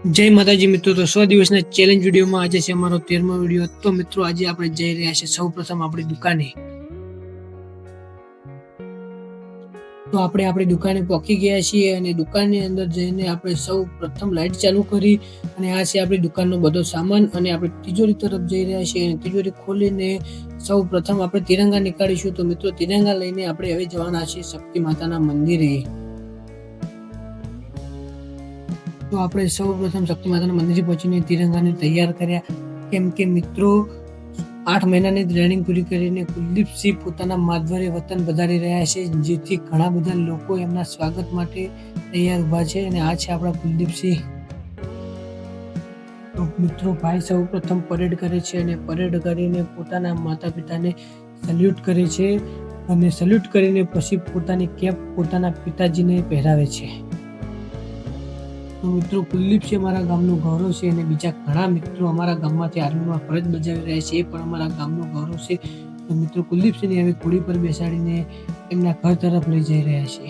જય માતાજી મિત્રો, તો 100 દિવસના ચેલેન્જ વિડીયોમાં આજે છે અમારો 13મો વિડીયો। તો મિત્રો આજે આપણે જઈ રહ્યા છે સૌ પ્રથમ આપણી દુકાને। તો આપણે આપણી દુકાને પહોંચી ગયા છીએ અને દુકાનની અંદર જઈને આપણે સૌ પ્રથમ લાઈટ ચાલુ કરી અને આ છે આપણી દુકાનનો બધો સામાન અને આપણે તિજોરી તરફ જઈ રહ્યા છીએ અને તિજોરી ખોલીને સૌ પ્રથમ આપણે તિરંગા નીકાળીશું। તો મિત્રો તિરંગા લઈને આપણે હવે જવાના છીએ શક્તિ માતાના મંદિરે। તો આપણે સૌ પ્રથમ શક્તિ માતાના મંદિરે પહોંચીને તિરંગાને તૈયાર કર્યા, કેમ કે મિત્રો 8 મહિનાની ટ્રેનિંગ પૂરી કરીને કુલદીપસિંહ પોતાના માદવરે વતન પધારી રહ્યા છે, જેથી ઘણા બધા લોકો એમના સ્વાગત માટે તૈયાર ઊભા છે અને આ છે આપણા કુલદીપસિંહ। તો મિત્રો ભાઈ સૌ પ્રથમ પરેડ કરે છે અને પરેડ કરીને પોતાના માતા પિતાને સલ્યુટ કરે છે અને સલ્યુટ કરીને પછી પોતાની કેપ પોતાના પિતાજીને પહેરાવે છે। મિત્રો કુલદીપસિંહ અમારા ગામનું ગૌરવ છે અને બીજા ઘણા મિત્રો અમારા ગામમાંથી આર્મીમાં ફરજ બજાવી રહ્યા છે, એ પણ અમારા ગામનું ગૌરવ છે। તો મિત્રો કુલદીપસિંહને હવે ઘોડી પર બેસાડીને એમના ઘર તરફ લઈ જઈ રહ્યા છે।